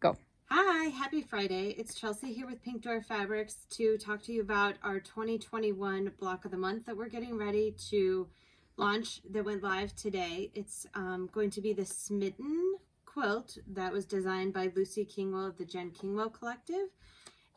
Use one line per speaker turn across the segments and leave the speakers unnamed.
Go.
Hi, happy Friday. It's Chelsea here with Pink Door Fabrics to talk to you about our 2021 block of the month that we're getting ready to launch that went live today. It's going to be the Smitten quilt that was designed by Lucy Kingwell of the Jen Kingwell Collective.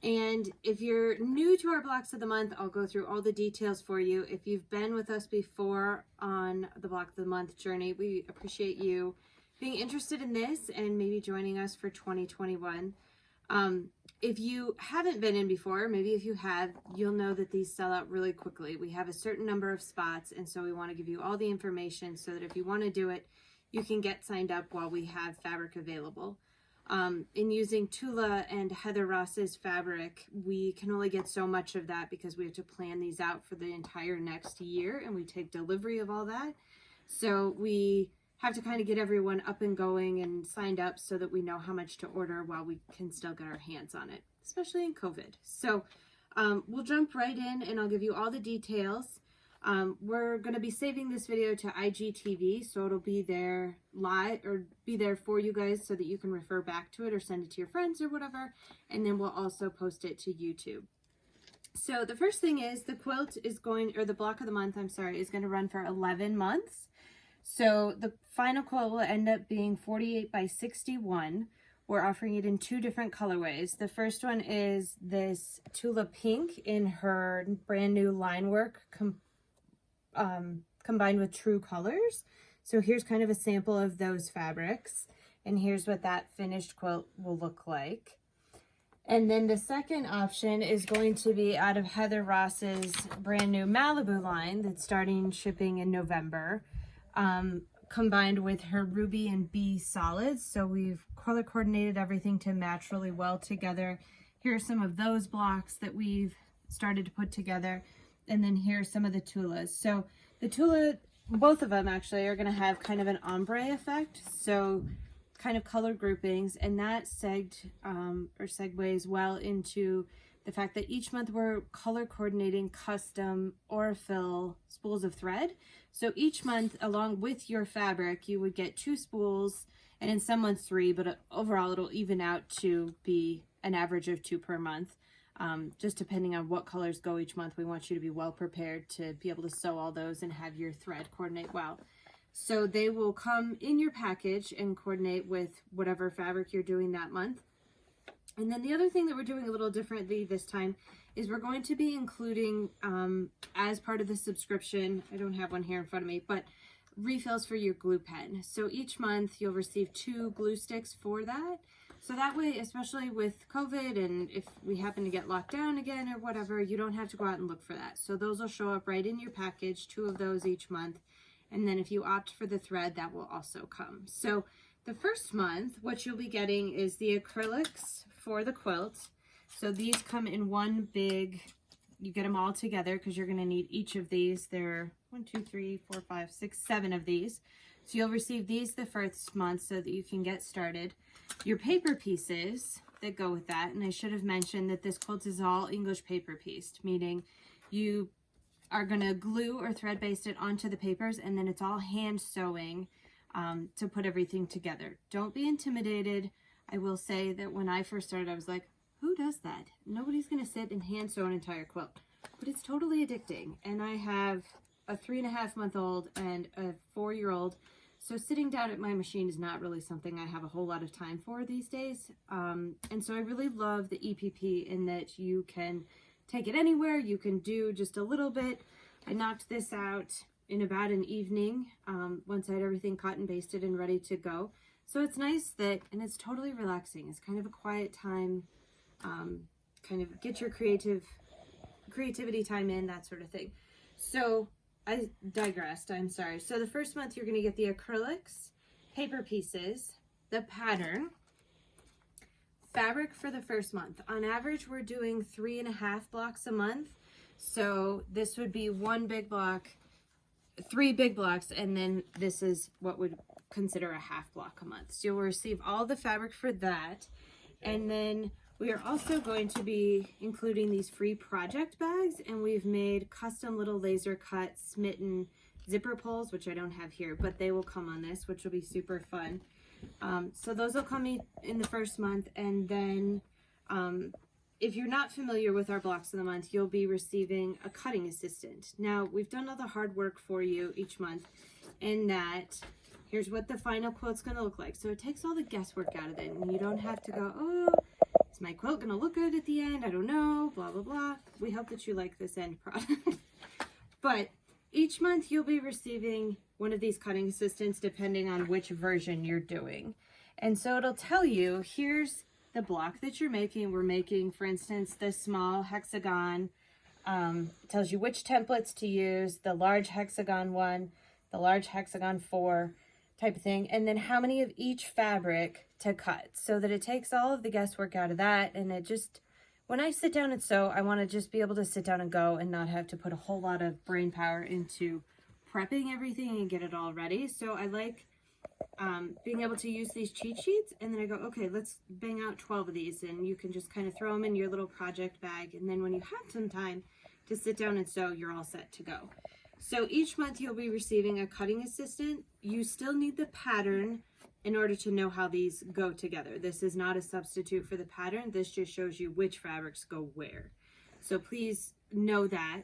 And if you're new to our blocks of the month, I'll go through all the details for you. If you've been with us before on the block of the month journey, we appreciate you being interested in this and maybe joining us for 2021. If you haven't been in before, maybe if you have, you'll know that these sell out really quickly. We have a certain number of spots, and so we want to give you all the information so that if you want to do it, you can get signed up while we have fabric available. In using Tula and Heather Ross's fabric, we can only get so much of that because we have to plan these out for the entire next year, and we take delivery of all that. So we have to kind of get everyone up and going and signed up so that we know how much to order while we can still get our hands on it, especially in COVID. So we'll jump right in and I'll give you all the details. We're going to be saving this video to IGTV, so it'll be there live or be there for you guys so that you can refer back to it or send it to your friends or whatever. And then we'll also post it to YouTube. So the first thing is the quilt is going, or the block of the month, I'm sorry, is going to run for 11 months. So the final quilt will end up being 48 by 61. We're offering it in two different colorways. The first one is this Tula Pink in her brand new line work combined with true colors. So here's kind of a sample of those fabrics, and here's what that finished quilt will look like. And then the second option is going to be out of Heather Ross's brand new Malibu line that's starting shipping in November, combined with her Ruby and Bee solids. So we've color coordinated everything to match really well together. Here are some of those blocks that we've started to put together. And then here's some of the Tulas. So the Tula, both of them actually, are going to have kind of an ombre effect. So kind of color groupings, and that segues well into the fact that each month we're color coordinating custom Aurifil spools of thread. So each month, along with your fabric, you would get 2 spools, and in some months 3, but overall it'll even out to be an average of 2 per month. Just depending on what colors go each month, we want you to be well prepared to be able to sew all those and have your thread coordinate well. So they will come in your package and coordinate with whatever fabric you're doing that month. And then the other thing that we're doing a little differently this time is we're going to be including, as part of the subscription, I don't have one here in front of me, but refills for your glue pen. So each month you'll receive 2 glue sticks for that. So that way, especially with COVID, and if we happen to get locked down again or whatever, you don't have to go out and look for that. So those will show up right in your package, 2 of those each month. And then if you opt for the thread, that will also come. So the first month, what you'll be getting is the acrylics for the quilt. So these come in one big, you get them all together because you're going to need each of these. There are 7 of these. So you'll receive these the first month so that you can get started. Your paper pieces that go with that, and I should have mentioned that this quilt is all English paper pieced, meaning you are going to glue or thread baste it onto the papers, and then it's all hand sewing to put everything together. Don't be intimidated. I will say that when I first started, I was like, who does that? Nobody's going to sit and hand sew an entire quilt. But it's totally addicting. And I have a 3.5-month-old and a 4-year-old. So sitting down at my machine is not really something I have a whole lot of time for these days. And so I really love the EPP in that you can take it anywhere. You can do just a little bit. I knocked this out in about an evening once I had everything cut and basted and ready to go. So it's nice that, and it's totally relaxing. It's kind of a quiet time, kind of get your creativity time in, that sort of thing. So I digressed, I'm sorry. So the first month you're going to get the acrylics, paper pieces, the pattern, fabric for the first month. On average, we're doing 3.5 blocks a month. So this would be 1 big block, 3 big blocks, and then this is what would consider a half block a month. So you'll receive all the fabric for that. And then we are also going to be including these free project bags, and we've made custom little laser cut Smitten zipper pulls, which I don't have here, but they will come on this, which will be super fun. So those will come in the first month, and then if you're not familiar with our blocks of the month, you'll be receiving a cutting assistant. Now, we've done all the hard work for you each month, in that here's what the final quilt's going to look like. So it takes all the guesswork out of it, and you don't have to go, oh, is my quilt going to look good at the end? I don't know, blah, blah, blah. We hope that you like this end product. But each month you'll be receiving one of these cutting assistants depending on which version you're doing. And so it'll tell you, here's the block that you're making. We're making, for instance, this small hexagon. It tells you which templates to use, the large hexagon 1, the large hexagon 4 type of thing, and then how many of each fabric to cut, so that it takes all of the guesswork out of that. And it just, when I sit down and sew, I want to just be able to sit down and go and not have to put a whole lot of brain power into prepping everything and get it all ready. So I like being able to use these cheat sheets, and then I go, okay, let's bang out 12 of these, and you can just kind of throw them in your little project bag, and then when you have some time to sit down and sew, you're all set to go. So each month you'll be receiving a cutting assistant. You still need the pattern in order to know how these go together. This is not a substitute for the pattern. This just shows you which fabrics go where. So please know that.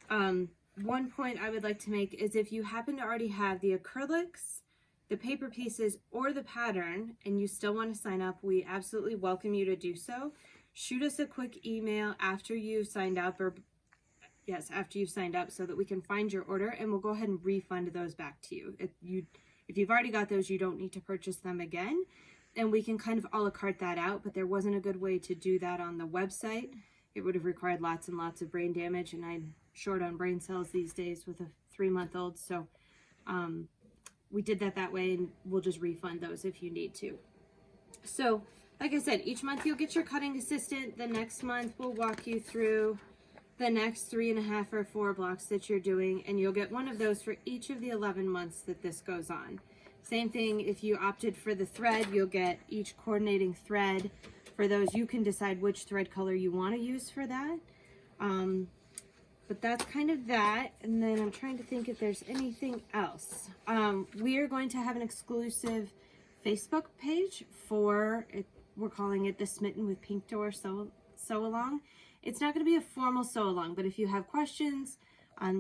One point I would like to make is, if you happen to already have the acrylics, the paper pieces, or the pattern, and you still want to sign up, we absolutely welcome you to do so. Shoot us a quick email after you've signed up, or yes, after you've signed up, so that we can find your order, and we'll go ahead and refund those back to you. If you've already got those, you don't need to purchase them again, and we can kind of a la carte that out, but there wasn't a good way to do that on the website. It would have required lots and lots of brain damage, and I'm short on brain cells these days with a 3-month-old, so we did that way, and we'll just refund those if you need to. So, like I said, each month you'll get your cutting assistant. The next month we'll walk you through the next 3.5 or 4 blocks that you're doing, and you'll get one of those for each of the 11 months that this goes on. Same thing, if you opted for the thread, you'll get each coordinating thread. For those, you can decide which thread color you want to use for that. But that's kind of that. And then I'm trying to think if there's anything else. We are going to have an exclusive Facebook page for it. We're calling it the Smitten with Pink Door sew along. It's not going to be a formal sew along, but if you have questions,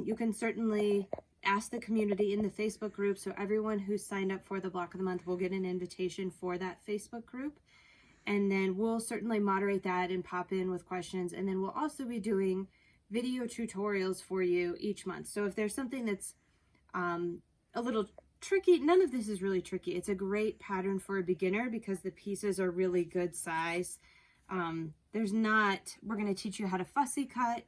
you can certainly ask the community in the Facebook group. So everyone who's signed up for the block of the month will get an invitation for that Facebook group. And then we'll certainly moderate that and pop in with questions. And then we'll also be doing video tutorials for you each month. So if there's something that's a little tricky, none of this is really tricky. It's a great pattern for a beginner because the pieces are really good size. We're going to teach you how to fussy cut.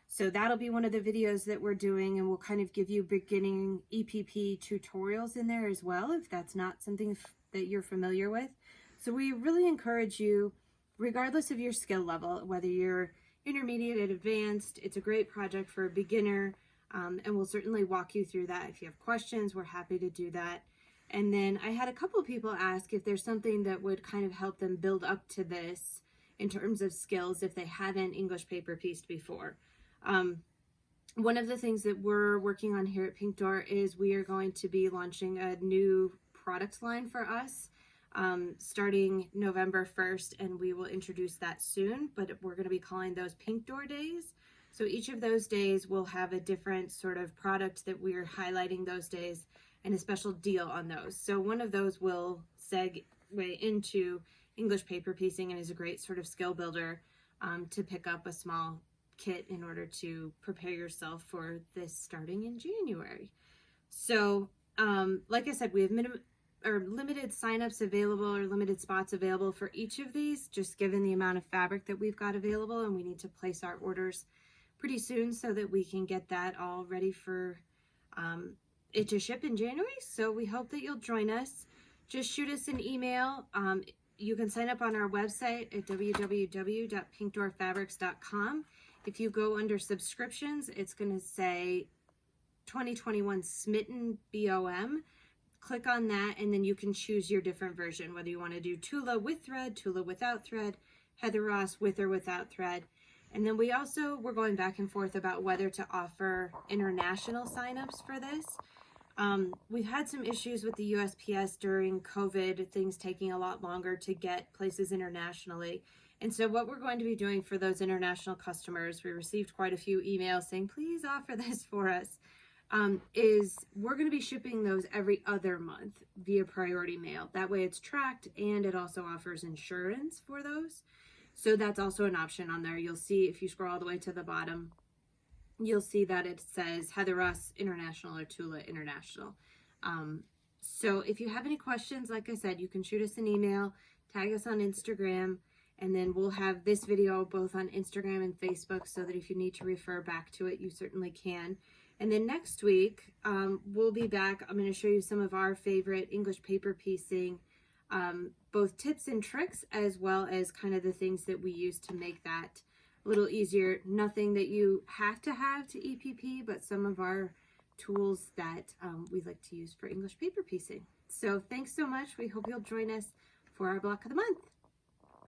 So that'll be one of the videos that we're doing, and we'll kind of give you beginning EPP tutorials in there as well, if that's not something that you're familiar with. So we really encourage you, regardless of your skill level, whether you're intermediate and advanced, it's a great project for a beginner, and we'll certainly walk you through that. If you have questions, we're happy to do that. And then I had a couple of people ask if there's something that would kind of help them build up to this in terms of skills if they haven't English paper pieced before. One of the things that we're working on here at Pink Door is we are going to be launching a new product line for us starting November 1st, and we will introduce that soon, but we're going to be calling those Pink Door days. So each of those days will have a different sort of product that we're highlighting those days and a special deal on those. So one of those will segue into English paper piecing and is a great sort of skill builder to pick up a small kit in order to prepare yourself for this starting in January. So like I said, we have limited signups available, or limited spots available for each of these, just given the amount of fabric that we've got available, and we need to place our orders pretty soon so that we can get that all ready for it to ship in January. So we hope that you'll join us. Just shoot us an email. You can sign up on our website at www.pinkdoorfabrics.com. If you go under subscriptions, it's going to say 2021 Smitten BOM. Click on that, and then you can choose your different version, whether you want to do Tula with thread, Tula without thread, Heather Ross with or without thread. And then we're going back and forth about whether to offer international signups for this. We've had some issues with the USPS during COVID, things taking a lot longer to get places internationally. And so what we're going to be doing for those international customers, we received quite a few emails saying, please offer this for us, is we're going to be shipping those every other month via priority mail. That way it's tracked, and it also offers insurance for those. So that's also an option on there. You'll see if you scroll all the way to the bottom, you'll see that it says Heather Ross International or Tula International. So if you have any questions, like I said, you can shoot us an email, tag us on Instagram, and then we'll have this video both on Instagram and Facebook so that if you need to refer back to it, you certainly can. And then next week, we'll be back. I'm going to show you some of our favorite English paper piecing, both tips and tricks, as well as kind of the things that we use to make that a little easier. Nothing that you have to EPP, but some of our tools that we like to use for English paper piecing. So thanks so much. We hope you'll join us for our block of the month.